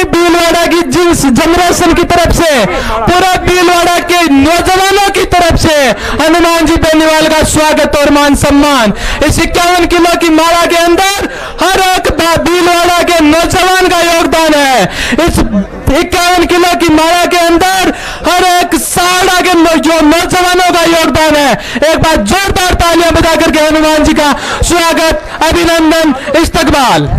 भीलवाड़ा की जिस जनरेशन की तरफ से, पूरे भीलवाड़ा के नौजवानों की तरफ से हनुमान जी बेनीवाल का स्वागत और मान सम्मान। इस 51 किलो की माला के अंदर हर एक भीलवाड़ा के नौजवान का योगदान है। इस 51 किलो की माला के अंदर हर एक साड़ा के जो नौजवानों का योगदान है। एक बार जोरदार तालियां बजा करके हनुमान जी का स्वागत, अभिनंदन, इस्तकबाल।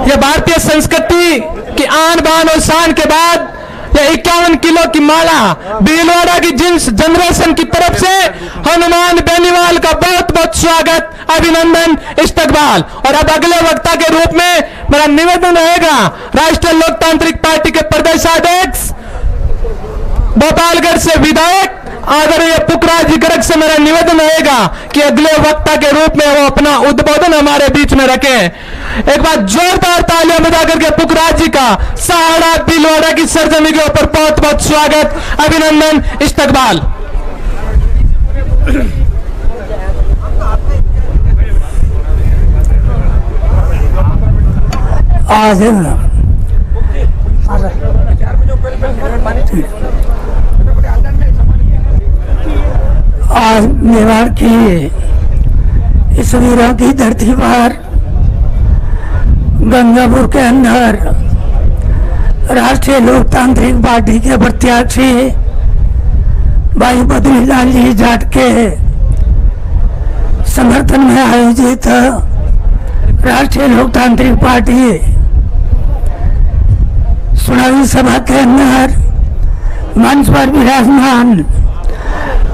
ये भारतीय संस्कृति की आन बान और शान के बाद ये 51 किलो की माला भीलवाड़ा की जिस जनरेशन की तरफ से हनुमान बेनीवाल का बहुत बहुत स्वागत, अभिनंदन, इस्तकबाल। और अब अगले वक्ता के रूप में मेरा निवेदन रहेगा राष्ट्रीय लोकतांत्रिक पार्टी के प्रदेशाध्यक्ष भोपालगढ़ से विधायक आदरणीय पुखराज जी गर्ग से मेरा निवेदन रहेगा कि अगले वक्ता के रूप में वो अपना उद्बोधन हमारे बीच में रखें। एक बार जोरदार तालियां बजा करके पुखराज जी का सहाड़ा भीलवाड़ा की सरजमी के ऊपर बहुत बहुत स्वागत, अभिनंदन, इस्तकबाल। आज मेवाड़ की इस वीरों की धरती पर गंगापुर के अंदर राष्ट्रीय लोकतांत्रिक पार्टी के प्रत्याशी भाई बद्रीलाल जी जाट के समर्थन में आयोजित राष्ट्रीय लोकतांत्रिक पार्टी चुनावी सभा के अंदर मंच पर विराजमान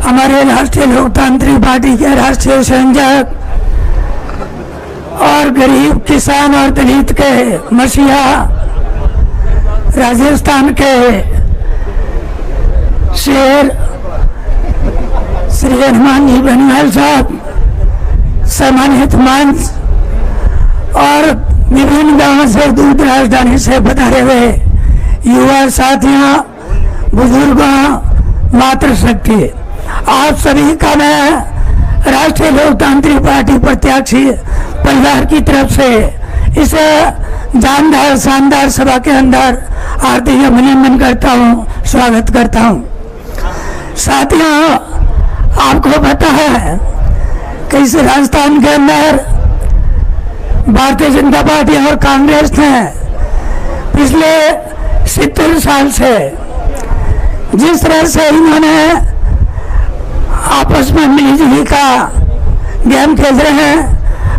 हमारे राष्ट्रीय लोकतांत्रिक पार्टी के राष्ट्रीय संयोजक और गरीब किसान और दलित के मसीहा राजस्थान के शेर श्री हनुमान जी बेनीवाल साहब, सम्मानित मंच और विभिन्न गांवों से दूर राजधानी से पधारे हुए युवा साथियों, बुजुर्गों, मातृशक्ति, आप सभी का मैं राष्ट्रीय लोकतांत्रिक पार्टी प्रत्याशी परिवार की तरफ से इस जानदार शानदार सभा के अंदर हार्दिक अभिनंदन करता हूँ, स्वागत करता हूँ। साथियों, आपको पता है कि इस राजस्थान के अंदर भारतीय जनता पार्टी और कांग्रेस ने पिछले 70 साल से जिस तरह से इन्होंने आपस में मिलीजुली का गेम खेल रहे हैं,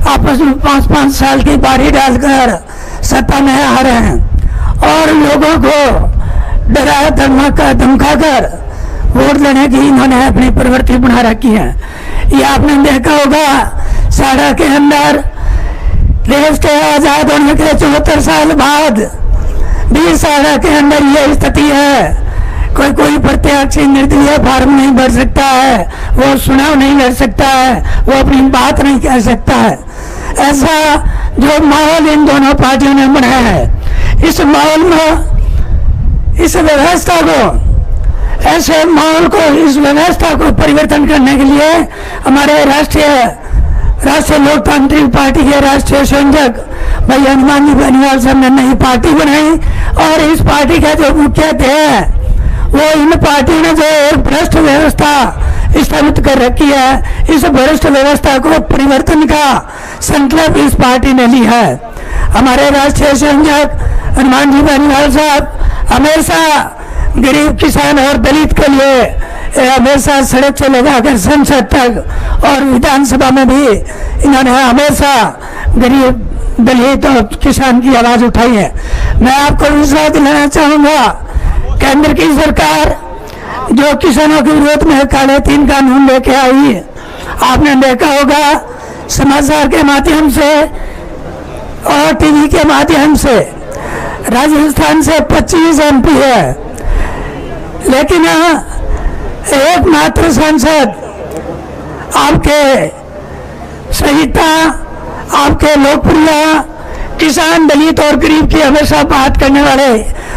आपस में 5-5 साल की बारी डालकर सत्ता में आ रहे हैं और लोगों को डरा धमकाकर वोट लेने की इन्होंने अपनी प्रवृत्ति बना रखी है। ये आपने देखा होगा साड़ा के अंदर देश के आजाद होने के 74 साल बाद भी साड़ा के अंदर ये स्थिति है। कोई प्रत्याशी निर्दलीय फार्म नहीं भर सकता है, वो चुनाव नहीं लड़ सकता है, वो अपनी बात नहीं कह सकता है। ऐसा जो माहौल इन दोनों पार्टियों ने बनाया है, इस माहौल में इस व्यवस्था को, ऐसे माहौल को, इस व्यवस्था को परिवर्तन करने के लिए हमारे राष्ट्रीय लोकतांत्रिक पार्टी के राष्ट्रीय संयोजक भाई हनुमान जी बेनीवाल साहब ने नई पार्टी बनाई और इस पार्टी का जो मुख्य ध्येय है वो इन पार्टियों ने जो एक भ्रष्ट व्यवस्था स्थापित कर रखी है, इस भ्रष्ट व्यवस्था को परिवर्तन का संकल्प इस पार्टी ने लिया है। हमारे राष्ट्रीय संयोजक हनुमान जी बेनीवाल साहब हमेशा गरीब किसान और दलित के लिए हमेशा सड़क से लगाकर संसद तक और विधानसभा में भी इन्होंने हमेशा गरीब दलित और किसान की आवाज उठाई है। मैं आपको विश्वास दिलाना चाहूंगा, केंद्र की सरकार जो किसानों के विरोध में काले 3 कानून लेके आई, आपने देखा होगा समाचार के माध्यम से और टीवी के माध्यम से, राजस्थान से 25 MP है, लेकिन एकमात्र सांसद आपके संहिता, आपके लोकप्रिय किसान, दलित और गरीब की हमेशा बात करने वाले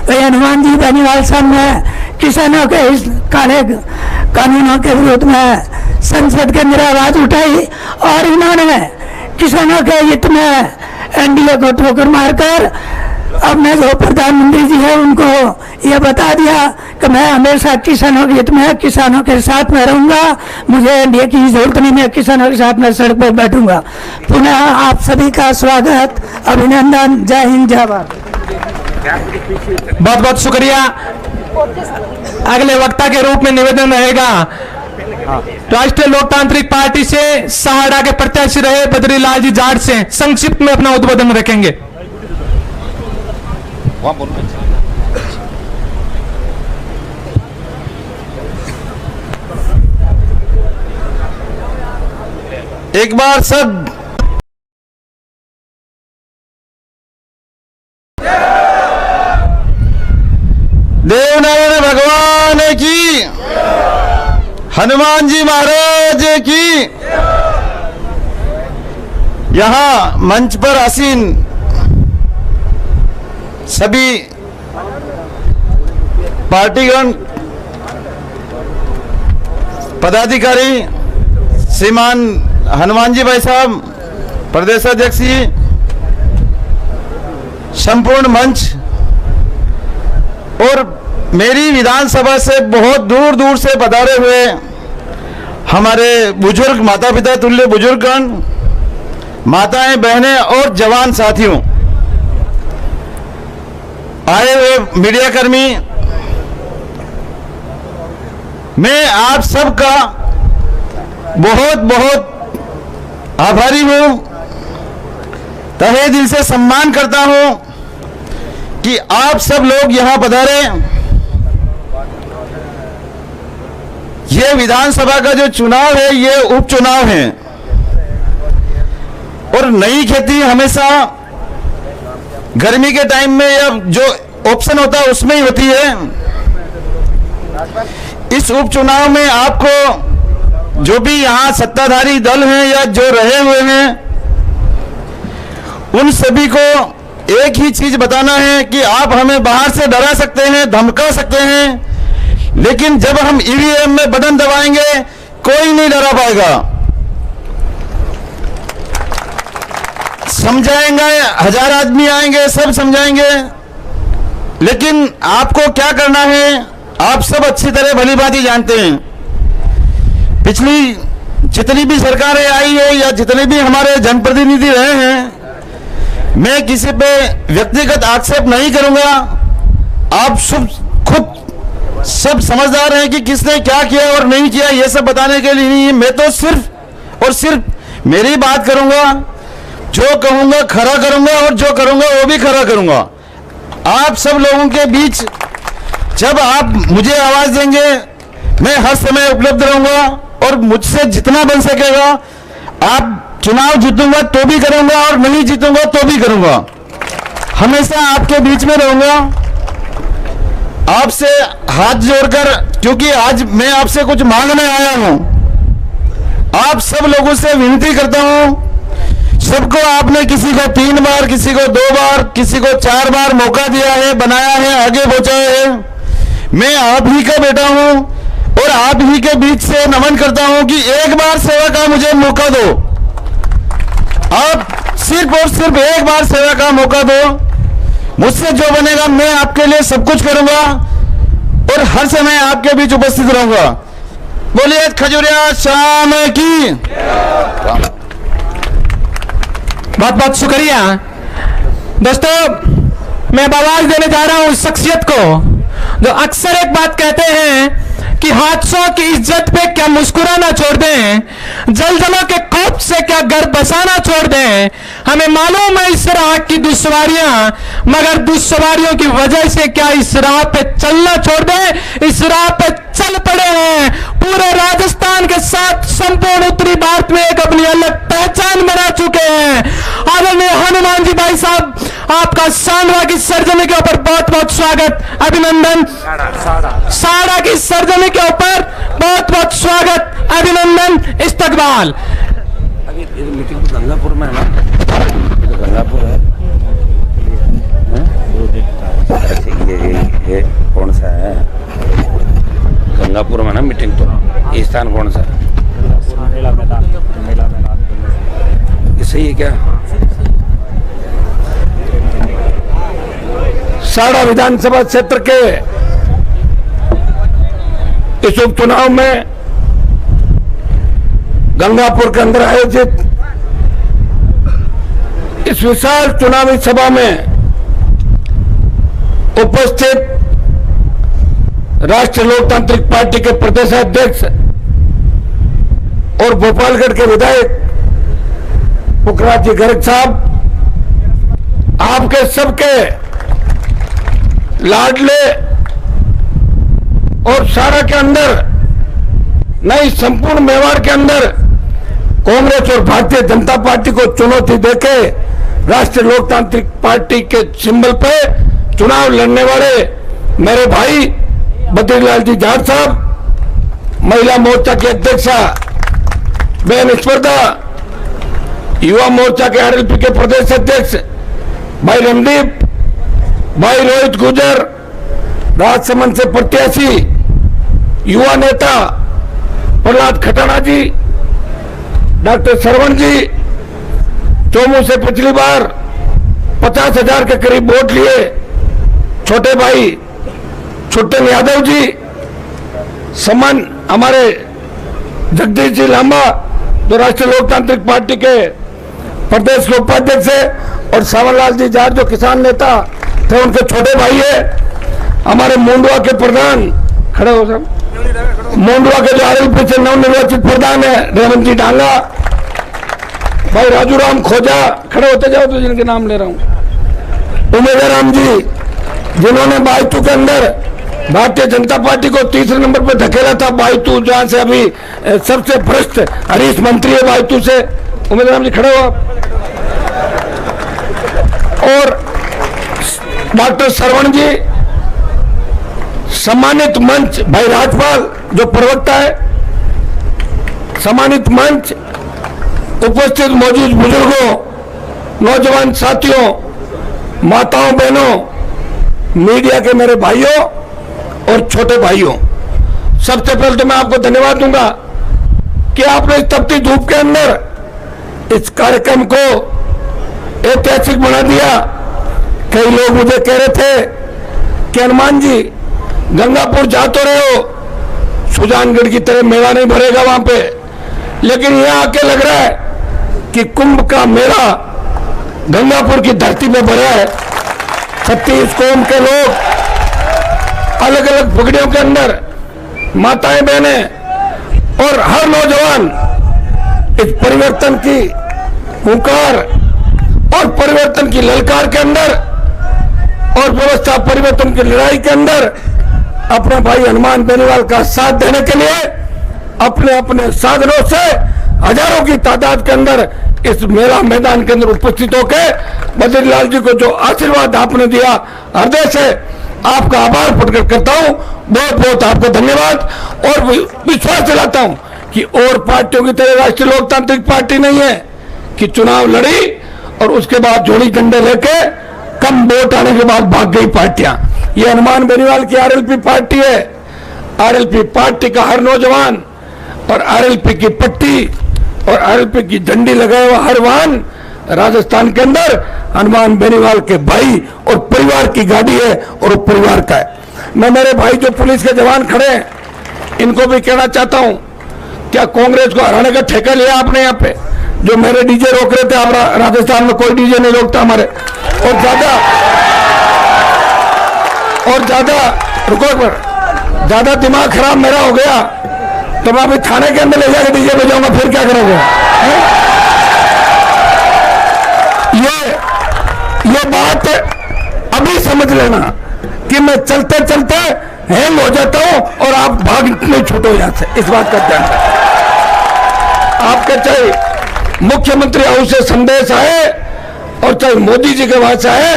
भाई हनुमान जी बेनीवाल साहब ने किसानों के इस काले कानूनों के विरोध में संसद के अंदर आवाज उठाई और इन्होंने किसानों के हित में एनडीए को ठोकर मारकर अपने जो प्रधानमंत्री जी है उनको ये बता दिया कि मैं हमेशा किसानों के हित में किसानों के साथ में रहूंगा, मुझे एनडीए की जरूरत नहीं, मैं किसानों के साथ में सड़क पर बैठूंगा। पुनः आप सभी का स्वागत, अभिनंदन, जय हिंद, जय भारत। बहुत बहुत शुक्रिया। अगले वक्ता के रूप में निवेदन रहेगा राष्ट्रीय लोकतांत्रिक पार्टी से सहाड़ा के प्रत्याशी रहे बद्रीलाल जी जाट से संक्षिप्त में अपना उद्बोधन रखेंगे। एक बार सब देवनारायण भगवान की, हनुमान जी महाराज की। यहाँ मंच पर आसीन सभी पार्टीगण, पदाधिकारी, श्रीमान हनुमान जी भाई साहब, प्रदेश अध्यक्ष जी, संपूर्ण मंच और मेरी विधानसभा से बहुत दूर दूर से पधारे हुए हमारे बुजुर्ग, माता पिता तुल्य बुजुर्गगण, माताएं, बहनें और जवान साथियों, आए हुए मीडिया कर्मी, मैं आप सबका बहुत बहुत आभारी हूं, तहे दिल से सम्मान करता हूं कि आप सब लोग यहां पधारे। ये विधानसभा का जो चुनाव है ये उपचुनाव है और नई खेती हमेशा गर्मी के टाइम में या जो ऑप्शन होता है उसमें ही होती है। इस उपचुनाव में आपको जो भी यहाँ सत्ताधारी दल हैं या जो रहे हुए हैं उन सभी को एक ही चीज बताना है कि आप हमें बाहर से डरा सकते हैं, धमका सकते हैं, लेकिन जब हम ईवीएम में बटन दबाएंगे कोई नहीं डरा पाएगा। समझाएंगे, 1000 आदमी आएंगे, सब समझाएंगे, लेकिन आपको क्या करना है आप सब अच्छी तरह भली भांति जानते हैं। पिछली जितनी भी सरकारें आई है या जितने भी हमारे जनप्रतिनिधि रहे हैं, मैं किसी पे व्यक्तिगत आक्षेप नहीं करूंगा। आप सब खुद सब समझदार हैं कि किसने क्या किया और नहीं किया, ये सब बताने के लिए नहीं। मैं तो सिर्फ और सिर्फ मेरी बात करूंगा, जो कहूंगा खरा करूंगा और जो करूंगा वो भी खरा करूंगा। आप सब लोगों के बीच जब आप मुझे आवाज देंगे मैं हर समय उपलब्ध रहूंगा और मुझसे जितना बन सकेगा, आप चुनाव जीतूंगा तो भी करूंगा और नहीं जीतूंगा तो भी करूंगा, हमेशा आपके बीच में रहूंगा। आपसे हाथ जोड़कर, क्योंकि आज मैं आपसे कुछ मांगने आया हूं, आप सब लोगों से विनती करता हूं, सबको आपने किसी को 3 बार, किसी को 2 बार, किसी को 4 बार मौका दिया है, बनाया है, आगे पहुंचाया है। मैं आप ही का बेटा हूं और आप ही के बीच से नमन करता हूं कि एक बार सेवा का मुझे मौका दो। आप सिर्फ और सिर्फ एक बार सेवा का मौका दो। मुझसे जो बनेगा मैं आपके लिए सब कुछ करूंगा और हर समय आपके बीच उपस्थित रहूंगा। बोलिए खजूरिया शाम की। बहुत बहुत शुक्रिया। दोस्तों, मैं आवाज देने जा रहा हूं उस शख्सियत को जो अक्सर एक बात कहते हैं कि हादसों की इज्जत पे क्या मुस्कुराना छोड़ दें, जलजलों के खौफ से क्या घर बसाना छोड़ दें। हमें मालूम है इस राह की दुश्वारियां, मगर दुश्वारियों की वजह से क्या इस राह पे चलना छोड़ दें। इस राह पे चल पड़े हैं, पूरे राजस्थान के साथ संपूर्ण उत्तरी भारत में एक अपनी अलग पहचान बना चुके हैं। आदरणीय हनुमान जी भाई साहब, आपका सांडवा की सरजमी के ऊपर बहुत बहुत स्वागत, अभिनंदन। साड़ा की सरजमी के ऊपर बहुत बहुत स्वागत, अभिनंदन, इस्तकबाल। अभी मीटिंग तो गंगापुर में है ना, गंगापुर है, 2 दिन ये कौन सा है? गंगापुर में ना मीटिंग, तो ये स्थान कौन सा है? मेला मैदान। ये सही है क्या? साड़ा विधानसभा क्षेत्र के इस उपचुनाव में गंगापुर के अंदर आयोजित इस विशाल चुनावी सभा में उपस्थित राष्ट्रीय लोकतांत्रिक पार्टी के प्रदेशाध्यक्ष और भोपालगढ़ के विधायक पुखराज जी गर्ग साहब, आपके सबके लाडले और सारा के अंदर नहीं संपूर्ण मेवाड़ के अंदर कांग्रेस और भारतीय जनता पार्टी को चुनौती देके राष्ट्रीय लोकतांत्रिक पार्टी के सिंबल पे चुनाव लड़ने वाले मेरे भाई बद्रीलाल जी जाट साहब, महिला मोर्चा की अध्यक्षा बहन स्पर्धा, युवा मोर्चा के आरएलपी के प्रदेश अध्यक्ष भाई रणदीप, भाई रोहित गुजर, राजसमंद से प्रत्याशी युवा नेता प्रहलाद खटाना जी, डॉक्टर सरवण जी, चोमू से पिछली बार 50,000 के करीब वोट लिए छोटे भाई छुट्टन यादव जी, समन हमारे जगदीश जी लांबा जो राष्ट्रीय लोकतांत्रिक पार्टी के प्रदेश के उपाध्यक्ष है, और सावरलाल जी जाट जो किसान नेता थे उनके छोटे भाई है, हमारे मुंडवा के प्रधान खड़े हो सब, मुंडवा के जो आरएलपी से नवनिर्वाचित प्रधान है रेवंत जी डांगा, भाई राजूराम खोजा, खड़े होते जाओ तो जिनके नाम ले रहा हूं, उमेदराम जी जिन्होंने बायतू के अंदर भारतीय जनता पार्टी को तीसरे नंबर पर धकेला था, बायतू जहां से अभी सबसे भ्रष्ट हरीश मंत्री है बायतू से, उमेदराम जी खड़े हो आप, और डॉक्टर सरवण जी, सम्मानित मंच भाई राजपाल जो प्रवक्ता है, सम्मानित मंच, उपस्थित मौजूद बुजुर्गों, नौजवान साथियों, माताओं बहनों, मीडिया के मेरे भाइयों और छोटे भाइयों, सबसे पहले तो मैं आपको धन्यवाद दूंगा कि आपने इस तपती धूप के अंदर इस कार्यक्रम को ऐतिहासिक बना दिया। कई लोग मुझे कह रहे थे कि हनुमान जी गंगापुर जा तो रहे हो, सुजानगढ़ की तरह मेला नहीं भरेगा वहां पे, लेकिन यहां आके लग रहा है कि कुंभ का मेला गंगापुर की धरती में भरा है। 36 कौम के लोग अलग अलग पगड़ियों के अंदर, माताएं बहनें और हर नौजवान इस परिवर्तन की हुंकार और परिवर्तन की ललकार के अंदर और व्यवस्था परिवर्तन की लड़ाई के अंदर अपने भाई हनुमान बेनीवाल का साथ देने के लिए अपने अपने साधनों से हजारों की तादाद के अंदर इस मेला मैदान के अंदर उपस्थित होकर बद्रीलाल जी को जो आशीर्वाद आपने दिया, हृदय से आपका आभार प्रकट करता हूं। बहुत बहुत आपको धन्यवाद और विश्वास दिलाता हूं कि और पार्टियों की तरह राष्ट्रीय लोकतांत्रिक पार्टी नहीं है कि चुनाव लड़ी और उसके बाद जोड़ी झंडे लेके कम वोट आने के बाद भाग गई पार्टियां। ये हनुमान बेनीवाल की आरएलपी पार्टी है। आरएलपी पार्टी का हर नौजवान और आरएलपी की पट्टी और आरएलपी की झंडी लगाया हुआ हर वाहन राजस्थान के अंदर हनुमान बेनीवाल के भाई और परिवार की गाड़ी है और परिवार का है। मैं मेरे भाई जो पुलिस के जवान खड़े हैं इनको भी कहना चाहता हूं, क्या कांग्रेस को हराने का ठेका लिया आपने? यहाँ पे जो मेरे डीजे रोक रहे थे, आप राजस्थान में कोई डीजे नहीं रोकता हमारे, और ज्यादा रुको एक बार, ज्यादा दिमाग खराब मेरा हो गया तो मैं अभी थाने के अंदर ले जाकर डीजे बजाऊंगा, फिर क्या करोगे? ये बात अभी समझ लेना कि मैं चलते चलते हैंग हो जाता हूं और आप भागने छूटो यहां से, इस बात का ध्यान रखें। आपके चाहे मुख्यमंत्री हाउस से संदेश आए और चाहे मोदी जी के वहां से आए,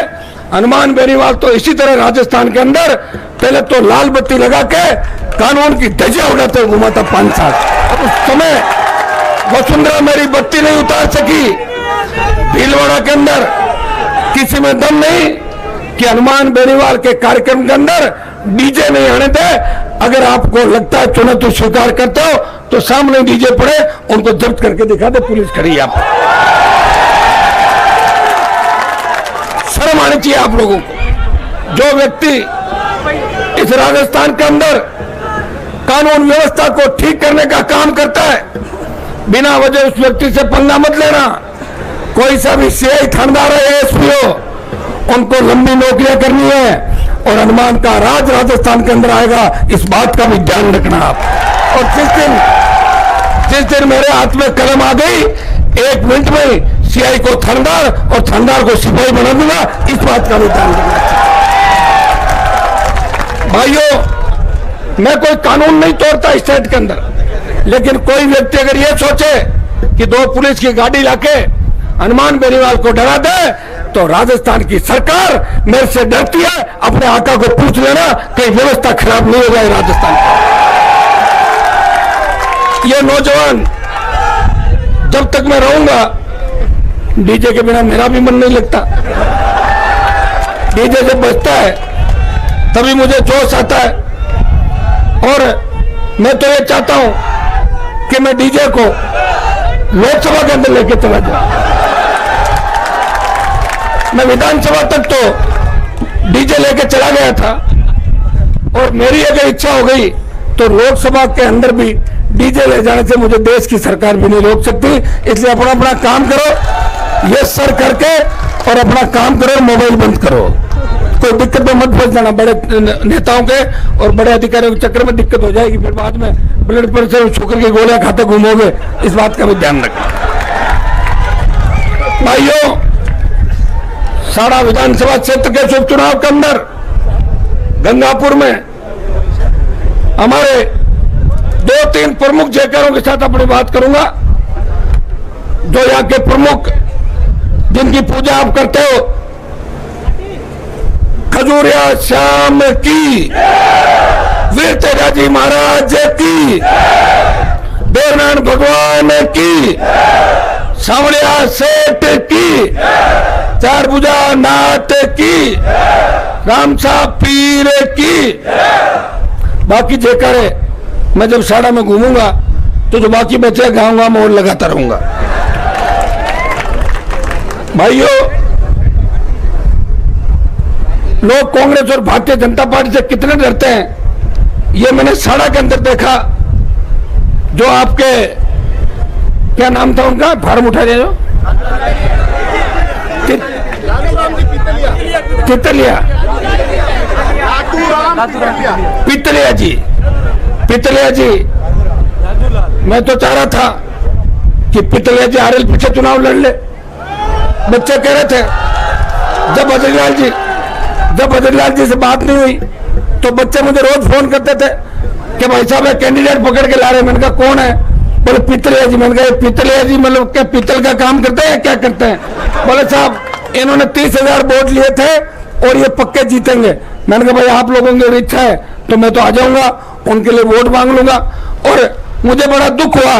हनुमान बेनीवाल तो इसी तरह राजस्थान के अंदर पहले तो लाल बत्ती लगा के कानून की ध्वजा उड़ाते हुए घुमा था 5 साल। उस समय वसुंधरा मेरी बत्ती नहीं उतार सकी, भीलवाड़ा के अंदर किसी में दम नहीं, कि हनुमान बेनीवाल के कार्यक्रम के अंदर डीजे नहीं आने दे। अगर आपको लगता है चुनौती स्वीकार करते हो तो सामने डीजे पड़े, उनको जब्त करके दिखा दे, पुलिस खड़ी है आप। शर्म आनी चाहिए आप लोगों को। जो व्यक्ति इस राजस्थान के अंदर कानून व्यवस्था को ठीक करने का काम करता है, बिना वजह उस व्यक्ति से पंगा मत लेना। कोई सा भी सीआई, थानेदार है, एसपी हो, उनको लंबी नौकरियां करनी है और हनुमान का राज राजस्थान के अंदर आएगा, इस बात का भी ध्यान रखना आप। और जिस दिन मेरे हाथ में कलम आ गई, 1 मिनट में सीआई को थानेदार और थानेदार को सिपाही बना दूंगा, इस बात का भी ध्यान रखना। भाइयों, मैं कोई कानून नहीं तोड़ता स्टेट के अंदर, लेकिन कोई व्यक्ति अगर ये सोचे कि 2 पुलिस की गाड़ी लाके हनुमान बेनीवाल को डरा दे, तो राजस्थान की सरकार मेरे से डरती है। अपने आका को पूछ लेना कहीं व्यवस्था खराब नहीं हो जाए राजस्थान। ये नौजवान, जब तक मैं रहूंगा, डीजे के बिना मेरा भी मन नहीं लगता। डीजे जब बजता है तभी मुझे जोश आता है, और मैं तो ये चाहता हूं कि मैं डीजे को लोकसभा के अंदर लेके चला जाऊं। मैं विधानसभा तक तो डीजे लेके चला गया था, और मेरी अगर इच्छा हो गई तो लोकसभा के अंदर भी डीजे ले जाने से मुझे देश की सरकार भी नहीं रोक सकती। इसलिए अपना अपना काम करो, ये सर करके, और अपना काम करो, मोबाइल बंद करो। कोई दिक्कत में मत फंस जाना। बड़े नेताओं के और बड़े अधिकारियों के चक्कर में दिक्कत हो जाएगी, फिर बाद में ब्लड प्रेशर, शुगर की गोलियां खाते घूमोगे, इस बात का भी ध्यान रखना। भाइयों, साड़ा विधानसभा क्षेत्र के उपचुनाव के अंदर गंगापुर में हमारे 2-3 प्रमुख जयकारों के साथ अपनी बात करूंगा। जो यहाँ के प्रमुख, जिनकी पूजा आप करते हो, खजूरिया श्याम की, वीर तेजाजी महाराज की, देवनारायण भगवान की, सांवलिया सेठ की, चारभुजा नाथ की, रामसा पीर की, बाकी जयकारे मैं जब साड़ा में घूमूंगा तो जो बाकी बचे गाऊंगा मैं और लगाता रहूंगा। भाइयों, लोग कांग्रेस और भारतीय जनता पार्टी से कितने डरते हैं, ये मैंने साड़ा के अंदर देखा। जो आपके, क्या नाम था उनका, फार्म उठा रहे हो, पितलिया, पितलिया जी, मैं तो चाह रहा था कि पितलिया जी आरएल पीछे चुनाव लड़ ले। बच्चे कह रहे थे, जब बद्रीलाल जी से बात नहीं हुई तो बच्चे मुझे रोज फोन करते थे कि भाई साहब कैंडिडेट पकड़ के ला रहे। मैंने कहा कौन है? बोले पितलिया जी। मैंने कहा पितलिया जी मतलब क्या पीतल का काम करते हैं, क्या करते हैं? बोले साहब इन्होंने 30,000 वोट लिए थे और ये पक्के जीतेंगे। मैंने कहा भाई आप लोगों की इच्छा है तो मैं तो आ जाऊंगा, उनके लिए वोट मांग लूंगा। और मुझे बड़ा दुख हुआ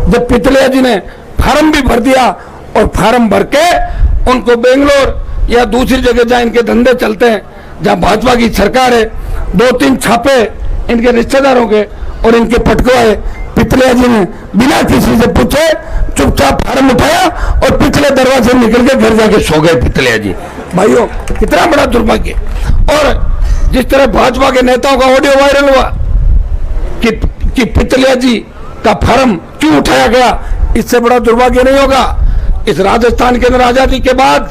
जब पितलिया जी ने फार्म भी भर दिया, और फार्म भर के उनको बेंगलोर या दूसरी जगह जहाँ इनके धंधे चलते हैं, जहाँ भाजपा की सरकार है, 2-3 छापे इनके रिश्तेदारों के और इनके पटकवाए। पितलिया जी ने बिना किसी से पूछे चुपचाप फार्म उठाया और पिछले दरवाजे निकल के घर जाके सो गए पितलिया जी। भाइयों, कितना बड़ा दुर्भाग्य। और जिस तरह भाजपा के नेताओं का ऑडियो वायरल हुआ कि पितलिया जी का फार्म क्यों उठाया गया, इससे बड़ा दुर्भाग्य नहीं होगा। इस राजस्थान के अंदर आजादी के बाद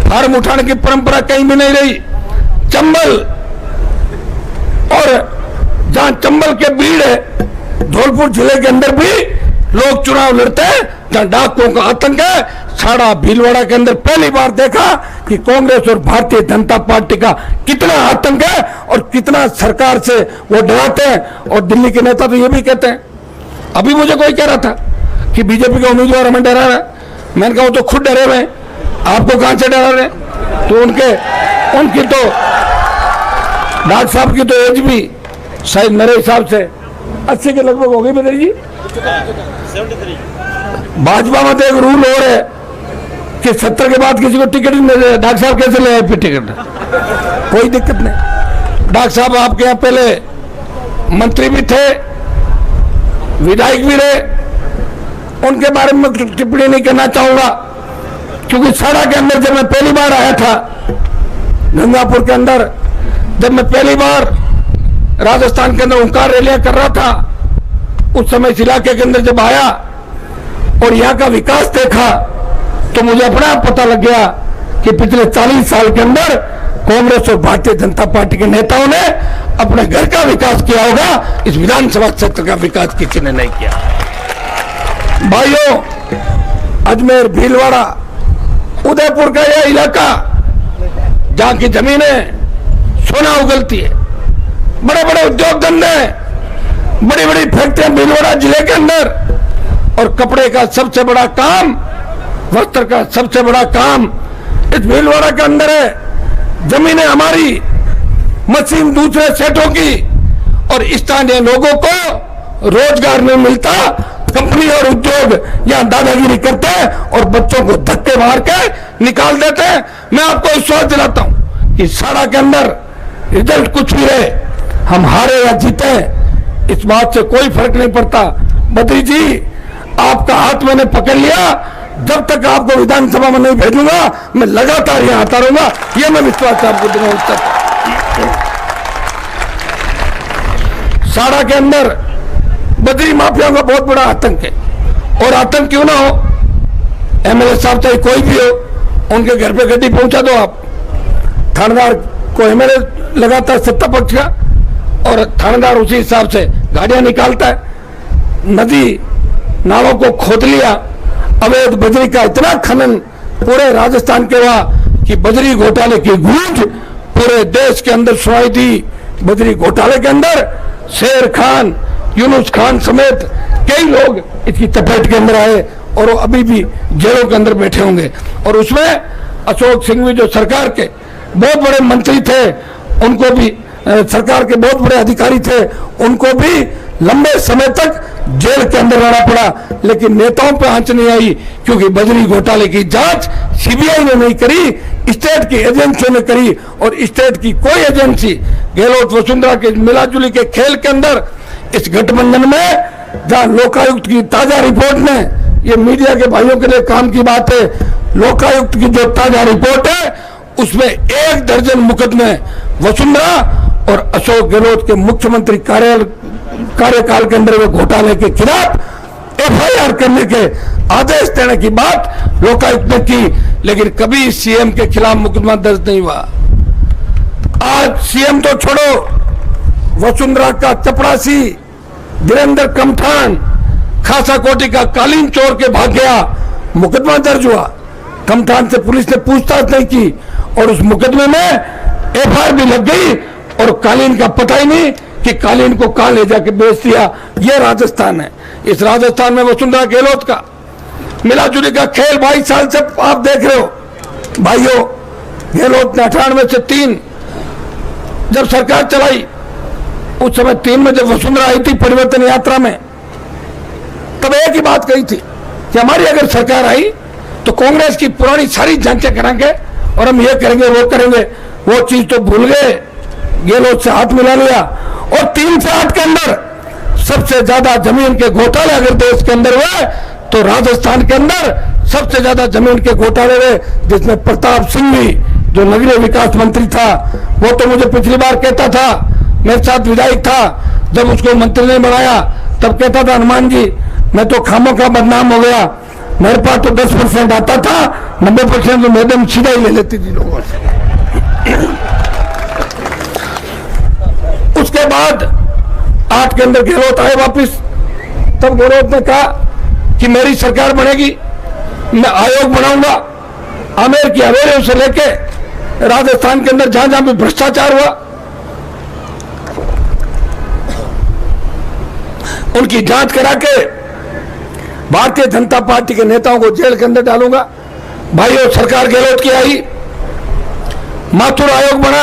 फार्म उठाने की परंपरा कहीं भी नहीं रही। चंबल, और जहां चंबल के भीड़ है, धौलपुर जिले के अंदर भी लोग चुनाव लड़ते हैं, जहां डाकुओं का आतंक है। साड़ा भीलवाड़ा के अंदर पहली बार देखा कि कांग्रेस और भारतीय जनता पार्टी का कितना आतंक है और कितना सरकार से वो डराते हैं। और दिल्ली के नेता तो ये भी कहते हैं, अभी मुझे कोई कह रहा था कि बीजेपी का उम्मीदवार हमें डरा रहा है। मैंने कहा वो तो खुद डरे हुए हैं, आपको कहां से डरा रहे? तो उनकी तो डॉक्टर साहब की तो एज भी शायद मेरे हिसाब से 80 के लगभग हो गई। बदल जी, भाजपा में तो एक रूल और है कि 70 के बाद किसी को टिकट नहीं, डॉक्टर साहब कैसे ले आए फिर टिकट? कोई दिक्कत नहीं। डॉक्टर साहब आपके यहाँ पहले मंत्री भी थे, विधायक भी रहे, उनके बारे में कुछ टिप्पणी नहीं करना चाहूंगा, क्योंकि साड़ा के अंदर जब मैं पहली बार आया था, गंगापुर के अंदर जब मैं पहली बार राजस्थान के अंदर ओंकार रैलियां कर रहा था, उस समय इस इलाके के अंदर जब आया और यहाँ का विकास देखा तो मुझे अपने आप पता लग गया कि पिछले 40 साल के अंदर कांग्रेस और भारतीय जनता पार्टी के नेताओं ने अपने घर का विकास किया होगा, इस विधानसभा क्षेत्र का विकास किसी ने नहीं किया। भाइयों, अजमेर, भीलवाड़ा, उदयपुर का यह इलाका जहां की जमीनें सोना उगलती है, बड़े बड़े उद्योग धंधे, बड़ी बड़ी फैक्ट्रियां भीलवाड़ा जिले के अंदर, और कपड़े का सबसे बड़ा काम, वस्त्र का सबसे बड़ा काम इस भीलवाड़ा के अंदर है। जमीनें हमारी, मशीन दूसरे सेठों की, और स्थानीय लोगों को रोजगार नहीं मिलता। कंपनी और उद्योग यहाँ दादागिरी करते हैं और बच्चों को धक्के मार के निकाल देते हैं। मैं आपको विश्वास दिलाता हूं कि साड़ा के अंदर रिजल्ट कुछ भी रहे, हम हारे या जीते, इस बात से कोई फर्क नहीं पड़ता। बद्री जी, आपका हाथ मैंने पकड़ लिया, जब तक आपको विधानसभा में नहीं भेजूंगा मैं लगातार यहाँ आता रहूंगा, ये मैं विश्वास आपको दूंगा। उस तक साड़ा के अंदर बद्री माफियाओं का बहुत बड़ा आतंक है, और आतंक क्यों ना हो, एमएलए साहब चाहे कोई भी हो, उनके घर पे गड्डी पहुंचा दो आप। थानेदार को एमएलए लगाता है सत्ता पक्ष का, और थानेदार उसी हिसाब से गाड़ियां निकालता है। नदी नालों को खोद लिया, अवैध बजरी का इतना खनन पूरे राजस्थान के हुआ कि बजरी घोटाले की गूंज पूरे देश के अंदर सुनाई दी। बजरी घोटाले के अंदर शेर खान, यूनुस खान समेत कई लोग इसकी चपेट के अंदर आए, और वो अभी भी जेलों के अंदर बैठे होंगे। और उसमें अशोक सिंघवी जो सरकार के बहुत बड़े मंत्री थे, उनको भी सरकार के बहुत बड़े अधिकारी थे, उनको भी लंबे समय तक जेल के अंदर रहना पड़ा। लेकिन नेताओं पे आंच नहीं आई, क्योंकि बजरी घोटाले की जांच सीबीआई ने नहीं करी, स्टेट की एजेंसियों ने करी। और स्टेट की कोई एजेंसी गहलोत वसुंधरा के मिलाजुली के खेल के अंदर इस गठबंधन में, जहां लोकायुक्त की ताजा रिपोर्ट ने, ये मीडिया के भाइयों के लिए काम की बात है, लोकायुक्त की जो ताजा रिपोर्ट है उसमें 1 दर्जन मुकदमे वसुंधरा और अशोक गहलोत के मुख्यमंत्री कार्यकाल के अंदर वो घोटाले के खिलाफ एफआईआर करने के आदेश देने की बात लोकायुक्त ने की, लेकिन कभी सीएम के खिलाफ मुकदमा दर्ज नहीं हुआ। आज सीएम तो छोड़ो, वसुंधरा का चपरासी वीरेंद्र कमठान खासा कोटी का कालीन चोर के भाग गया, मुकदमा दर्ज हुआ। कमठान से पुलिस ने पूछताछ नहीं की, और उस मुकदमे में एफआईआर भी लग गई, और कालीन का पता ही नहीं कि कालीन को कहां ले जाके बेच दिया। यह राजस्थान है। इस राजस्थान में वसुंधरा गहलोत का मिलाजुली का खेल 22 साल से आप देख रहे हो। भाइयों, गहलोत ने 98 से 3 जब सरकार चलाई, उस समय 3 में जब वसुंधरा आई थी परिवर्तन यात्रा में, तब एक ही बात कही थी कि हमारी अगर सरकार आई तो कांग्रेस की पुरानी सारी जांचें कराएंगे और हम ये करेंगे वो करेंगे। वो चीज तो भूल गए, गहलोत से हाथ मिला लिया, और 3 से 8 के अंदर सबसे ज्यादा जमीन के घोटाले अगर देश के अंदर हुए तो राजस्थान के अंदर सबसे ज्यादा जमीन के घोटाले हुए, जिसमें प्रताप सिंह भी जो नगरीय विकास मंत्री था, वो तो मुझे पिछली बार कहता था, मेरे साथ विधायक था, जब उसको मंत्री ने बनाया तब कहता था, हनुमान जी मैं तो खामों का बदनाम हो गया, मेरे पास तो 10% आता था, 90% तो मैडम सीधा ही ले लेती थी लोगों से। उसके बाद 8 के अंदर गहलोत आए वापिस, तब गहलोत ने कहा कि मेरी सरकार बनेगी, मैं आयोग बनाऊंगा, आमेर की हवेलियों से लेके राजस्थान के अंदर जहां जहां भी भ्रष्टाचार हुआ उनकी जांच करा के भारतीय जनता पार्टी के नेताओं को जेल के अंदर डालूंगा। भाइयों, सरकार गहलोत की आई, माथुर आयोग बना,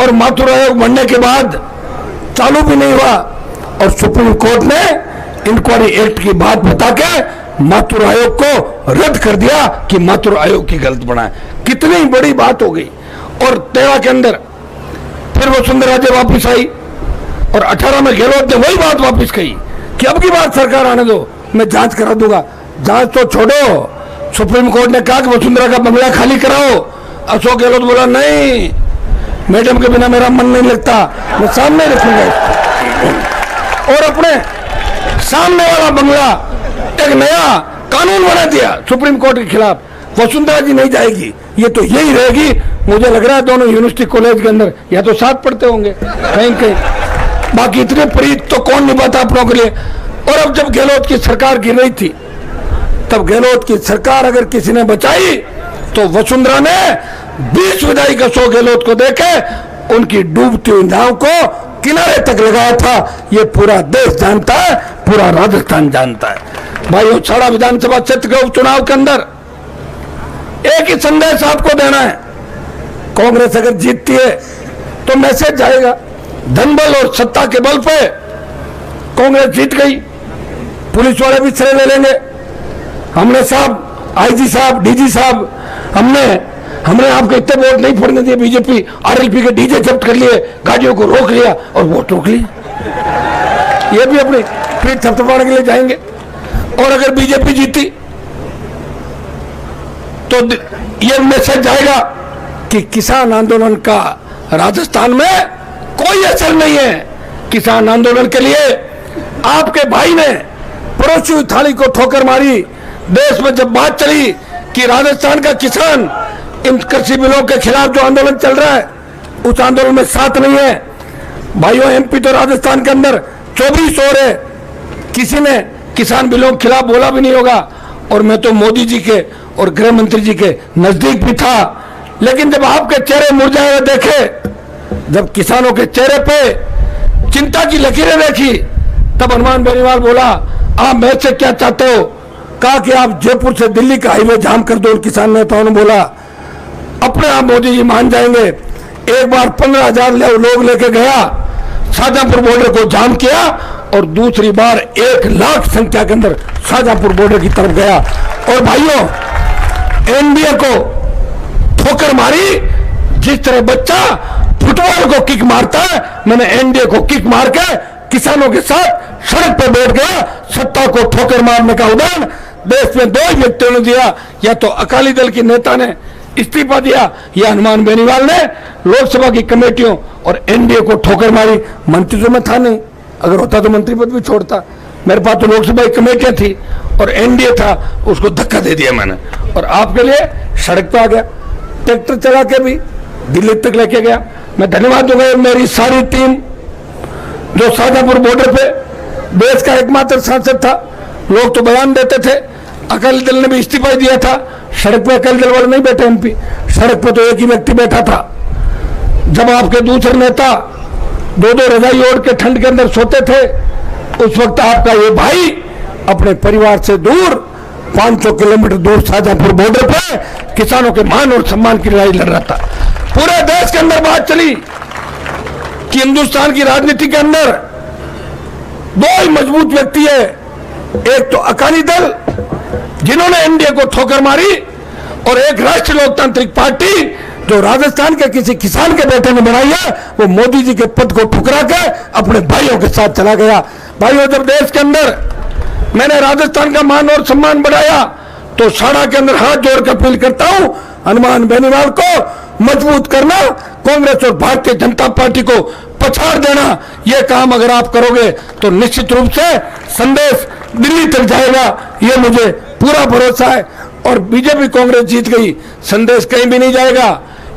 और माथुर आयोग बनने के बाद चालू भी नहीं हुआ, और सुप्रीम कोर्ट ने इंक्वायरी एक्ट की बात बता के माथुर आयोग को रद्द कर दिया कि माथुर आयोग की गलत बना है। कितनी बड़ी बात हो गई। और 13 के अंदर फिर वसुंधरा जी वापिस आई और 18 में गहलोत ने वही बात वापिस कही कि अब की बात सरकार आने दो, मैं जांच करा दूंगा। जांच तो छोड़ो, सुप्रीम कोर्ट ने कहा कि वसुंधरा का बंगला खाली कराओ। अशोक गहलोत बोला नहीं, मैडम के बिना मेरा मन नहीं लगता, मैं सामने रखूंगा इसको। और अपने सामने वाला बंगला एक नया कानून बना दिया सुप्रीम कोर्ट के खिलाफ। वसुंधरा जी नहीं जाएगी, ये तो यही रहेगी। मुझे लग रहा है दोनों यूनिवर्सिटी कॉलेज के अंदर या तो साथ पढ़ते होंगे कहीं कहीं, बाकी इतने प्रीत तो कौन निभाता अपनों के लिए। और अब जब गहलोत की सरकार गिर रही थी, तब गहलोत की सरकार अगर किसी ने बचाई तो वसुंधरा ने 20 विधायक अशोक गहलोत को देखे उनकी डूबती हुई नाव को किनारे तक लगाया था। ये पूरा देश जानता है, पूरा राजस्थान जानता है। भाइयों, छाड़ा विधानसभा क्षेत्र के उपचुनाव के अंदर एक ही संदेश आपको देना है, कांग्रेस अगर जीतती है तो मैसेज जाएगा, धन बल और सत्ता के बल पे कांग्रेस जीत गई, पुलिस वाले भी श्रेय ले लेंगे। हमने साहब, आईजी साहब, डीजी साहब, हमने आपको इतने वोट नहीं फोड़ने दिए। बीजेपी आरएलपी के डीजे जब्त कर लिए, गाड़ियों को रोक लिया और वोट रोक लिए। ये भी अपनी पीठ थपथपाने के लिए जाएंगे। और अगर बीजेपी जीती तो ये मैसेज जाएगा कि किसान आंदोलन का राजस्थान में कोई असर नहीं है। किसान आंदोलन के लिए आपके भाई ने पड़ोसी हुई थाली को ठोकर मारी। देश में जब बात चली कि राजस्थान का किसान इन कृषि बिलों के खिलाफ जो आंदोलन चल रहा है उस आंदोलन में साथ नहीं है। भाइयों, एमपी तो राजस्थान के अंदर 24 और है, किसी ने किसान बिलों के खिलाफ बोला भी नहीं होगा। और मैं तो मोदी जी के और गृह मंत्री जी के नजदीक भी था, लेकिन जब आपके चेहरे मुरझाए हुए देखे, जब किसानों के चेहरे पे चिंता की लकीरें देखी, तब हनुमान बेनीवाल बोला आप मेरे से क्या चाहते हो। कहा कि आप जयपुर से दिल्ली का हाईवे जाम कर दो। किसान नेताओं ने बोला अपने आप मोदी जी मान जाएंगे। एक बार 15,000 लोग लेके गया, शाहजहांपुर बॉर्डर को जाम किया और दूसरी बार 1 लाख संख्या के अंदर शाहजहांपुर बॉर्डर की तरफ गया। और भाइयों, एनडीए को ठोकर मारी। जिस तरह बच्चा फुटबॉल को किक मारता है, मैंने एनडीए को किक मार के किसानों के साथ सड़क पर बैठ गया। सत्ता को ठोकर मारने का उदाहरण देश में 2 व्यक्तियों ने दिया, या तो अकाली दल के नेता ने इस्तीफा दिया या हनुमान बेनीवाल ने लोकसभा की कमेटियों और एनडीए को ठोकर मारी। मंत्री तो मैं था नहीं, अगर होता तो मंत्री पद भी छोड़ता। मेरे पास तो लोकसभा की कमेटियां थी और एनडीए था, उसको धक्का दे दिया मैंने और आपके लिए सड़क पे आ गया। ट्रैक्टर चला के भी दिल्ली तक लेके गया। मैं धन्यवाद दूंगा मेरी सारी टीम जो शाहजहांपुर बॉर्डर पे देश का एकमात्र सांसद था। लोग तो बयान देते थे, अकाली दल ने भी इस्तीफा दिया था। सड़क पे अकाली दल वाले नहीं बैठे एमपी, सड़क पे तो एक ही व्यक्ति बैठा था। जब आपके दूसरे नेता 2-2 रजाई ओढ़ के ठंड के अंदर सोते थे, उस वक्त आपका ये भाई अपने परिवार से दूर 500 किलोमीटर दूर शाहजहांपुर बॉर्डर पे किसानों के मान और सम्मान की लड़ाई लड़ रहा था। पूरे देश के अंदर बात चली कि हिंदुस्तान की राजनीति के अंदर 2 ही मजबूत व्यक्ति है, एक तो अकाली दल जिन्होंने एनडीए को ठोकर मारी और एक राष्ट्रीय लोकतांत्रिक पार्टी जो राजस्थान के किसी किसान के बेटे ने बनाई है। वो मोदी जी के पद को ठुकरा के अपने भाइयों के साथ चला गया। भाइयों, जब देश के अंदर मैंने राजस्थान का मान और सम्मान बढ़ाया तो साड़ा के अंदर हाथ जोड़ कर अपील करता हूं, हनुमान बेनीवाल को मजबूत करना, कांग्रेस और भारतीय जनता पार्टी को पछाड़ देना, यह काम अगर आप करोगे तो निश्चित रूप से संदेश दिल्ली तक जाएगा, ये मुझे पूरा भरोसा है। और बीजेपी कांग्रेस जीत गई, संदेश कहीं भी नहीं जाएगा।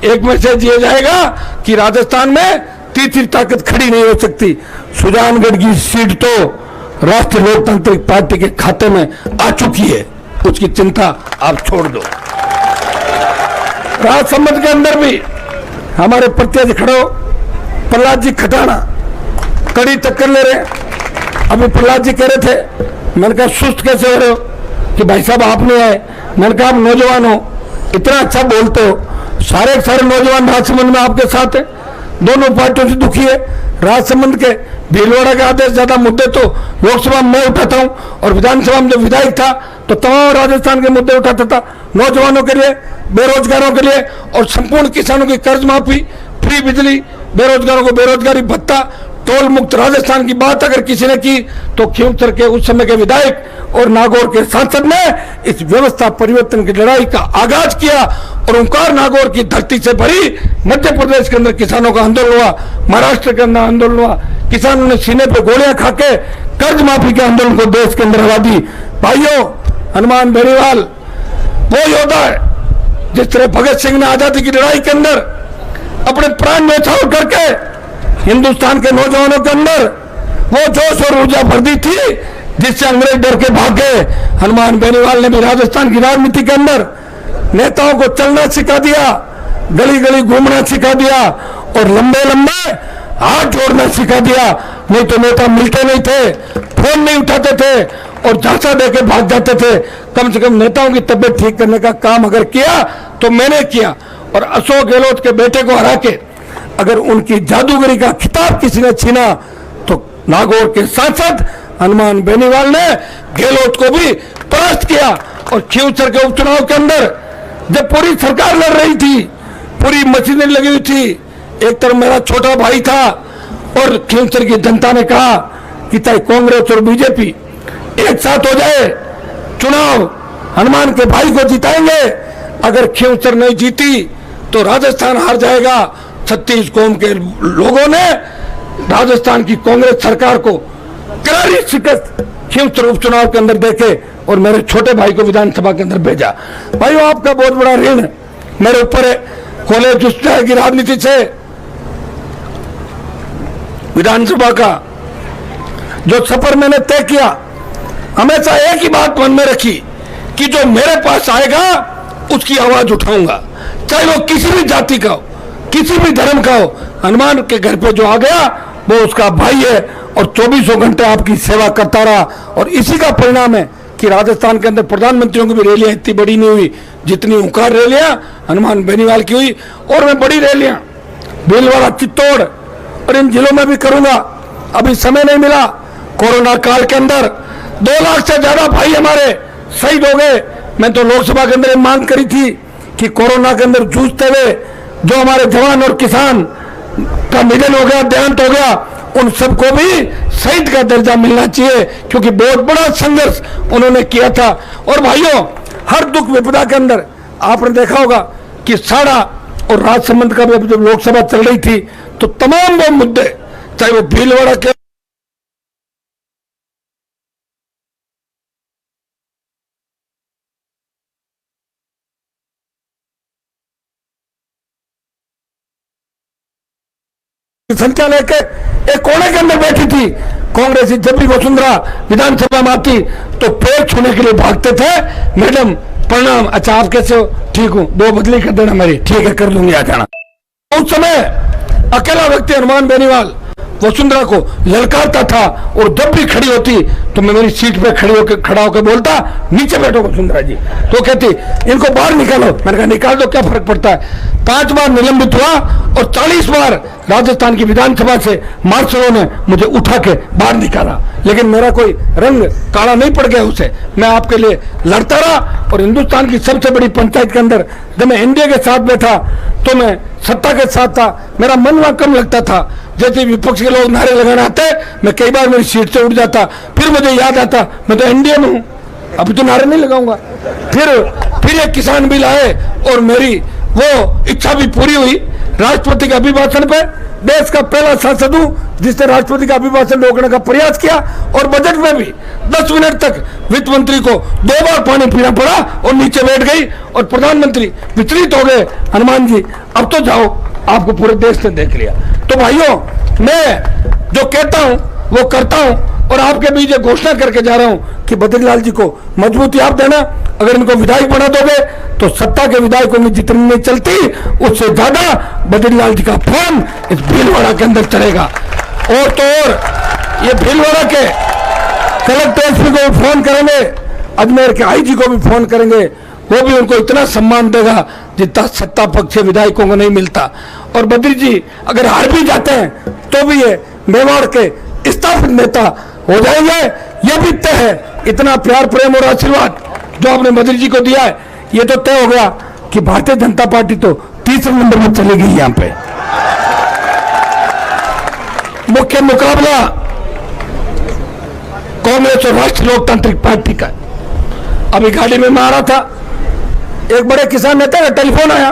एक मैसेज ये जाएगा कि राजस्थान में तीसरी ताकत खड़ी नहीं हो सकती। सुजानगढ़ की सीट तो राष्ट्रीय लोकतांत्रिक पार्टी के खाते में आ चुकी है, उसकी चिंता आप छोड़ दो। राजसमंद के अंदर भी हमारे प्रत्याशी खड़े हो, प्रहलाद जी खटाना कड़ी टक्कर ले रहे। अभी प्रहलाद जी कह रहे थे, मैंने कहा सुस्त कैसे हो रहे हो कि भाई साहब आप नहीं आए। मैंने कहा आप नौजवान हो, इतना अच्छा बोलते हो, सारे नौजवान राजसमंद में आपके साथ है, दोनों पार्टियों से दुखी है। राजसमंद के भीलवाड़ा के आधे से ज्यादा मुद्दे तो लोकसभा में मैं उठाता हूं, और विधानसभा में जब विधायक था तो तमाम राजस्थान के मुद्दे उठाता था, नौजवानों के लिए, बेरोजगारों के लिए, और संपूर्ण किसानों की कर्ज माफी, फ्री बिजली, बेरोजगारों को बेरोजगारी भत्ता, टोल मुक्त राजस्थान की बात अगर किसी ने की तो खींवसर के उस समय के विधायक और नागौर के सांसद ने इस व्यवस्था परिवर्तन की लड़ाई का आगाज किया, और ओंकार नागौर की धरती से भरी मध्य प्रदेश के अंदर किसानों का आंदोलन हुआ, महाराष्ट्र के अंदर आंदोलन हुआ, किसानों ने सीने पे गोलियां खाके कर्ज माफी के आंदोलन को देश के अंदर हवा दी। भाइयों, हनुमान बेनीवाल वो योद्धा है जिस तरह भगत सिंह ने आजादी की लड़ाई के अंदर अपने प्राण न्यौछावर करके हिंदुस्तान के नौजवानों के अंदर वो जोश और ऊर्जा भर दी थी जिससे अंग्रेज डर के भाग गए। हनुमान बेनीवाल ने भी राजस्थान की राजनीति के अंदर नेताओं को चलना सिखा दिया, गली गली घूमना सिखा दिया, और लंबे लंबे हाथ जोड़ना सिखा दिया। नहीं तो नेता मिलते नहीं थे, फोन नहीं उठाते थे और झांसा देके भाग जाते थे। कम से कम नेताओं की तबियत ठीक करने का काम अगर किया तो मैंने किया, और अशोक गहलोत के बेटे को हरा के अगर उनकी जादूगरी का खिताब किसी ने छीना तो नागौर के सांसद हनुमान बेनीवाल ने गहलोत को भी परास्त किया। और खींवसर के उपचुनाव के अंदर जब पूरी सरकार लड़ रही थी, पूरी मशीनरी लगी हुई थी, एक तरफ मेरा छोटा भाई था और खींवसर की जनता ने कहा कि चाहे कांग्रेस और बीजेपी एक साथ हो जाए, चुनाव हनुमान के भाई को जिताएंगे। अगर खींवसर नहीं जीती तो राजस्थान हार जाएगा। 36 कौम के लोगों ने राजस्थान की कांग्रेस सरकार को करारी शिकस्त खींवसर उपचुनाव के अंदर देके और मेरे छोटे भाई को विधानसभा के अंदर भेजा। भाइयों, आपका बहुत बड़ा ऋण मेरे ऊपर है। कॉलेज की राजनीति से विधानसभा का जो सफर मैंने तय किया, हमेशा एक ही बात मन में रखी कि जो मेरे पास आएगा उसकी आवाज उठाऊंगा, चाहे वो किसी भी जाति का हो, किसी भी धर्म का हो। हनुमान के घर पे जो आ गया वो उसका भाई है और 24 घंटे आपकी सेवा करता रहा। और इसी का परिणाम है कि राजस्थान के अंदर प्रधानमंत्रियों की भी रैलियां इतनी बड़ी नहीं हुई जितनी ओंकार रैलियां हनुमान बेनीवाल की हुई। और मैं बड़ी रैलियां भीलवाड़ा, चित्तौड़ और इन जिलों में भी करूंगा। अभी समय नहीं मिला। कोरोना काल के अंदर 2 लाख से ज्यादा भाई हमारे शहीद हो गए। मैं तो लोकसभा के अंदर मांग करी थी कि कोरोना के अंदर जूझते हुए जो हमारे जवान और किसान का निधन हो गया, देहांत हो गया, उन सबको भी शहीद का दर्जा मिलना चाहिए, क्योंकि बहुत बड़ा संघर्ष उन्होंने किया था। और भाइयों, हर दुख विपदा के अंदर आपने देखा होगा कि साड़ा और राजसमंद का भी जब लोकसभा चल रही थी तो तमाम वो मुद्दे, चाहे वो भीलवाड़ा के संख्या लेके एक कोने के अंदर बैठी थी। कांग्रेस जब भी वसुंधरा विधानसभा में आती तो पैर छूने के लिए भागते थे। मैडम प्रणाम, अच्छा आप कैसे हो? ठीक हूँ, 2 बदली कर देना मेरी। ठीक है, कर दूंगी, आ जाना। उस समय अकेला व्यक्ति हनुमान बेनीवाल वसुंधरा को ललकारता था, और जब भी खड़ी होती तो मैं मेरी सीट पे खड़ा होकर बोलता, नीचे बैठो वसुंधरा जी। तो कहती इनको बाहर निकालो। मैंने कहा निकाल दो, क्या फर्क पड़ता है। 5 बार निलंबित हुआ और 40 बार राजस्थान की विधानसभा से मार्शलों ने मुझे उठा के बाहर निकाला, लेकिन मेरा कोई रंग काला नहीं पड़ गया उसे। मैं आपके लिए लड़ता रहा। और हिंदुस्तान की सबसे बड़ी पंचायत के अंदर जब मैं एनडीए के साथ बैठा तो मैं सत्ता के साथ था, मेरा मन वहां कम लगता था। जैसे विपक्ष के लोग नारे लगाने आते, मैं कई बार मेरी सीट से उठ जाता। फिर मुझे याद आता मैं तो एनडीए में हूं, अभी तो नारे नहीं लगाऊंगा। फिर एक किसान बिल आए और मेरी वो इच्छा भी पूरी हुई। राष्ट्रपति के अभिभाषण पे देश का पहला सांसद हूं जिसने राष्ट्रपति का अभिभाषण रोकने का प्रयास किया। और बजट में भी 10 मिनट तक वित्त मंत्री को 2 बार पानी पीना पड़ा और नीचे बैठ गई और प्रधानमंत्री विचलित हो गए। हनुमान जी अब तो जाओ, आपको पूरे देश ने देख लिया। तो भाइयों, मैं जो कहता हूं वो करता हूं, और आपके बीच ये घोषणा करके जा रहा हूं कि बद्रीलाल जी को मजबूती आप देना। अगर इनको विधायक बना दोगे तो सत्ता के विधायकों में जितनी नहीं चलती उससे ज्यादा बद्रीलाल जी का फोन इस भीलवाड़ा के अंदर चलेगा। और तो और ये भीलवाड़ा के कलेक्टर एसपी को भी फोन करेंगे, अजमेर के आईजी को भी फोन करेंगे, वो भी उनको इतना सम्मान देगा जितना सत्ता पक्ष विधायकों को नहीं मिलता। और बद्री जी अगर हार भी जाते हैं तो भी ये मेवाड़ के स्थापित नेता हो जाएंगे, यह भी तय है। इतना प्यार प्रेम और आशीर्वाद जो आपने मोदी जी को दिया है, ये तो तय हो गया कि भारतीय जनता पार्टी तो तीसरे नंबर में चली गई। यहां पे मुख्य मुकाबला कांग्रेस और राष्ट्रीय लोकतांत्रिक पार्टी का। अभी गाड़ी में मैं आ रहा था, एक बड़े किसान नेता का टेलीफोन आया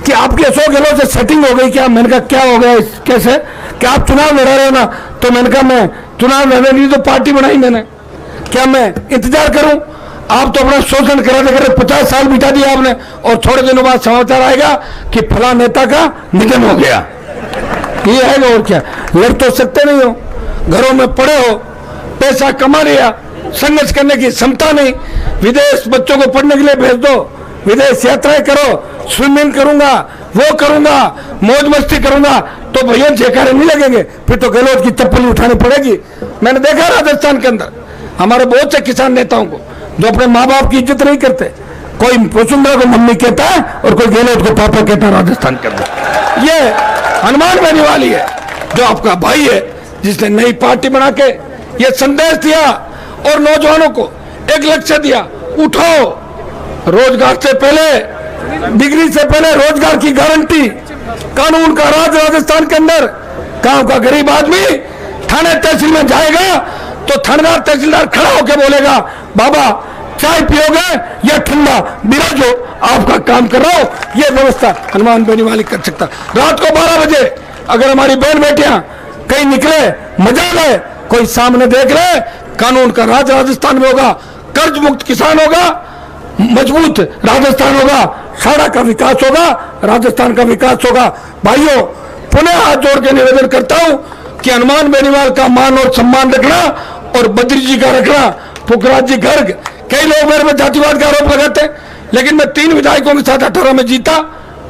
कि आपकी अशोक गहलोत से सेटिंग हो गई क्या? मैंने कहा क्या हो गया, कैसे? क्या आप चुनाव लड़ा रहे हो ना? तो मैंने कहा मैं चुनाव लड़ने के लिए तो पार्टी बनाई मैंने, क्या मैं इंतजार करूं? आप तो अपना शोषण कराते 50 साल बिता दिया आपने, और थोड़े दिनों बाद समाचार आएगा कि फला नेता का निधन हो गया। ये आएगा और क्या? लड़ तो सकते नहीं हो, घरों में पड़े हो, पैसा कमा लिया, संघर्ष करने की क्षमता नहीं। विदेश बच्चों को पढ़ने के लिए भेज दो, विदेश यात्राएं करो, स्विमिंग करूंगा, वो करूंगा, मौज मस्ती करूंगा, तो भैया जयकारे नहीं लगेंगे, फिर तो गहलोत की चप्पल उठानी पड़ेगी। मैंने देखा राजस्थान के अंदर हमारे बहुत से किसान नेताओं को जो अपने माँ बाप की इज्जत नहीं करते, कोई वसुंधरा को मम्मी कहता है और कोई गहलोत को पापा कहता है। राजस्थान के अंदर ये हनुमान बेनीवाल है जो आपका भाई है, जिसने नई पार्टी बना के ये संदेश दिया और नौजवानों को एक लक्ष्य दिया, उठाओ, रोजगार से पहले, डिग्री से पहले रोजगार की गारंटी, कानून का राज राजस्थान के अंदर। गांव का गरीब आदमी थाने तहसील में जाएगा तो थानेदार तहसीलदार खड़ा होकर बोलेगा, बाबा चाय पियोगे या ठंडा, बिराजो, आपका काम कर रहा हो। यह व्यवस्था हनुमान बेनीवाल कर सकता। रात को 12 बजे अगर हमारी बहन बेटियां कहीं निकले, मजा ले, कोई सामने देख ले, कानून का राज राजस्थान में होगा, कर्ज मुक्त किसान होगा, मजबूत राजस्थान होगा, साड़ा का विकास होगा, राजस्थान का विकास होगा। भाइयों, पुनः हाथ जोड़ के निवेदन करता हूं कि हनुमान बेनीवाल का मान और सम्मान रखना और बद्री जी का रखना, पुखराज जी गर्ग। कई लोग मेरे में जातिवाद का आरोप लगाते हैं, लेकिन मैं 3 विधायकों के साथ 18 में जीता,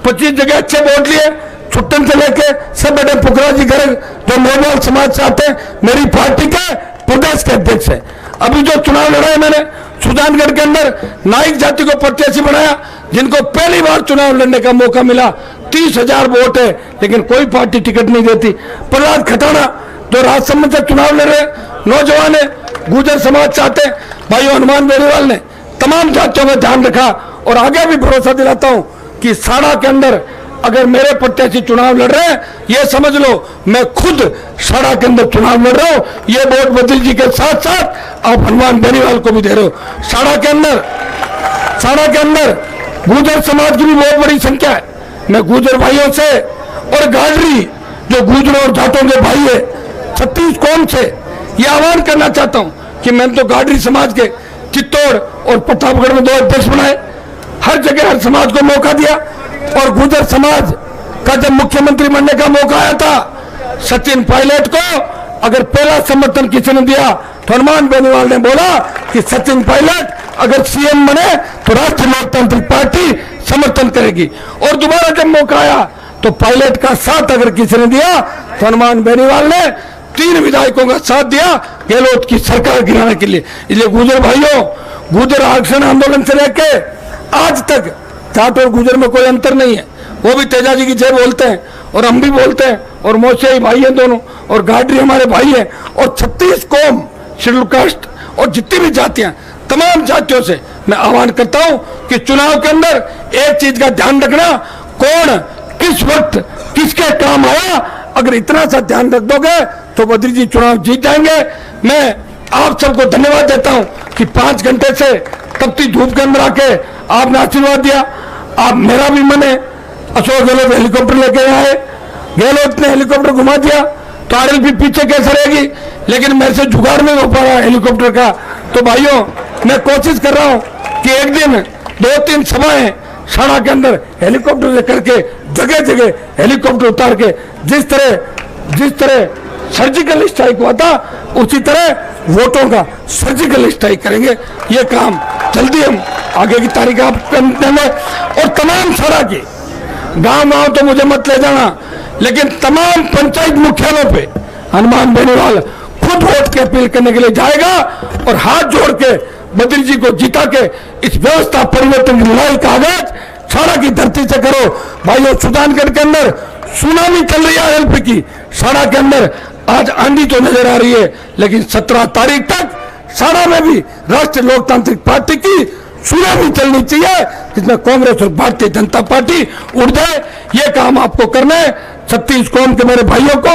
25 जगह अच्छे वोट लिए, छुट्टन से लेके सब बेटे पुखराज जी गर्ग जो मेवाड़ समाज से आते हैं, मेरी पार्टी के प्रदेश के अध्यक्ष है। अभी जो चुनाव लड़ा मैंने सुजानगढ़ के अंदर नाइक जाति को प्रत्याशी बनाया, जिनको पहली बार चुनाव लड़ने का मौका मिला, 30,000 वोट है, लेकिन कोई पार्टी टिकट नहीं देती। प्रहलाद खटाना जो राजसमंद से चुनाव लड़ रहे नौजवान है, गुर्जर समाज से आते हैं। भाइयों, हनुमान बेनीवाल ने तमाम जातियों का ध्यान रखा और आगे भी भरोसा दिलाता हूं कि साड़ा के अंदर अगर मेरे प्रत्याशी चुनाव लड़ रहे हैं, ये समझ लो मैं खुद साड़ा के अंदर चुनाव लड़ रहा हूं। ये वोट बद्री जी के साथ साथ आप हनुमान बेनीवाल को भी दे रहे हो। साड़ा के अंदर गुर्जर समाज की भी बहुत बड़ी संख्या है। मैं गुर्जर भाइयों से और गाडरी जो गुर्जरों और जाटों के भाई है 36 कौम से ये आह्वान करना चाहता हूं कि मैंने तो गाडरी समाज के चित्तौड़ और प्रतापगढ़ में 2 अध्यक्ष बनाए, हर जगह हर समाज को मौका दिया। और गुर्जर समाज का जब मुख्यमंत्री बनने का मौका आया था, सचिन पायलट को अगर पहला समर्थन किसी ने दिया तो हनुमान बेनीवाल ने बोला कि सचिन पायलट अगर सीएम बने तो राष्ट्रीय लोकतांत्रिक पार्टी समर्थन करेगी। और दोबारा जब मौका आया तो पायलट का साथ अगर किसी ने दिया तो हनुमान बेनीवाल ने 3 विधायकों का साथ दिया गहलोत की सरकार गिराने के लिए। इसलिए गुर्जर भाइयों, गुर्जर आरक्षण आंदोलन से लेके आज तक जाट और गुर्जर में कोई अंतर नहीं है। वो भी तेजाजी की जय बोलते हैं और हम भी बोलते हैं, और मोशियाई भाई हैं दोनों, और गाडरी हमारे भाई हैं, और 36 कौम, शेड्यूल कास्ट और जितनी भी जातियां, तमाम जातियों से मैं आह्वान करता हूं कि चुनाव के अंदर एक चीज का ध्यान रखना, कौन किस वक्त किसके काम आया। अगर इतना सा ध्यान रख दोगे तो बद्री जी चुनाव जीत जाएंगे। मैं आप सबको धन्यवाद देता हूं कि 5 घंटे से तपती धूप के अंदर आके आपने आशीर्वाद दिया। आप मेरा भी मन है, अशोक गहलोत हेलीकॉप्टर लेके आए, गहलोत ने हेलीकॉप्टर घुमा दिया तो आरएलपी पीछे कैसे रहेगी, लेकिन मेरे से जुगाड़ नहीं हो पा रहा हेलीकॉप्टर का। तो भाइयों, मैं कोशिश कर रहा हूं कि एक दिन 2-3 सभाएं साड़ा के अंदर हेलीकॉप्टर लेकर के जगह जगह हेलीकॉप्टर उतार के जिस तरह सर्जिकल स्ट्राइक हुआ था उसी तरह वोटों का सर्जिकल स्ट्राइक करेंगे। ये काम जल्दी हम आगे की तारीख आप देंगे। और तमाम साड़ा के गांव तो मुझे मत ले जाना, लेकिन तमाम पंचायत मुख्यालयों पे हनुमान बेनीवाल खुद वोट की अपील करने के लिए जाएगा और हाथ जोड़ के बद्री जी को जिता के इस व्यवस्था परिवर्तन की लड़ाई का आगाज साड़ा की धरती से करो। भाइयों, सुजानगढ़ के अंदर सुनामी चल रही है आरएलपी की, साड़ा के अंदर आज आंधी तो नजर आ रही है, लेकिन 17 तारीख तक साड़ा में भी राष्ट्रीय लोकतांत्रिक पार्टी की सुनामी चलनी चाहिए, जिसमें कांग्रेस और भारतीय जनता पार्टी उड़ जाए। ये काम आपको करना है। 36 कौम के मेरे भाइयों को,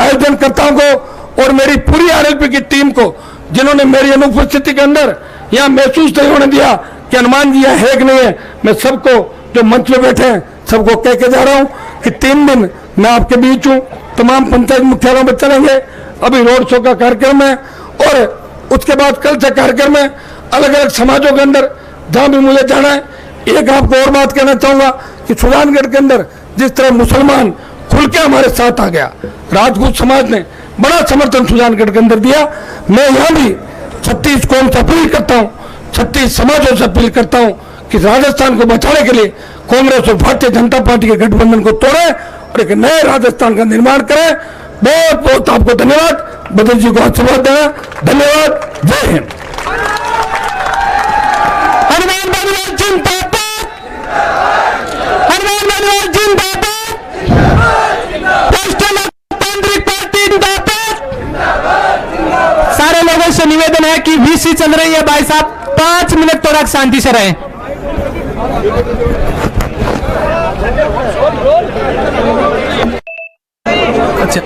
आयोजनकर्ताओं को और मेरी पूरी आरएलपी की टीम को, जिन्होंने मेरी अनुपस्थिति के अंदर यहाँ महसूस नहीं होने दिया कि हनुमान जी यहाँ है कि नहीं है, मैं सबको जो मंच में बैठे हैं सबको कह के जा रहा हूँ कि 3 दिन मैं आपके बीच हूँ। तमाम पंचायत मुख्यालयों में चलेंगे, अभी रोड शो का कार्यक्रम है और उसके बाद कल से कार्यक्रम है अलग अलग समाजों के अंदर जहाँ भी मुझे जाना है। एक आपको और बात कहना चाहूँगा कि सुजानगढ़ के अंदर जिस तरह मुसलमान खुल के हमारे साथ आ गया, राजपूत समाज ने बड़ा समर्थन सुजानगढ़ के अंदर दिया। मैं यहाँ भी 36 कौम से अपील करता हूँ, 36 समाजों से अपील करता हूँ कि राजस्थान को बचाने के लिए कांग्रेस और भारतीय जनता पार्टी के गठबंधन को तोड़े और एक नए राजस्थान का निर्माण करें। बहुत बहुत आपको धन्यवाद। बदल जी को आशीर्वाद देना। धन्यवाद। जय हिंद। हनुमान बेनीवाल जिंदाबाद, हनुमान बेनीवाल जिंदाबाद, राष्ट्रीय लोकतांत्रिक पार्टी जिंदाबाद। सारे लोगों से निवेदन है कि वीसी चल रही है, भाई साहब 5 मिनट थोड़ा शांति से रहें। अच्छा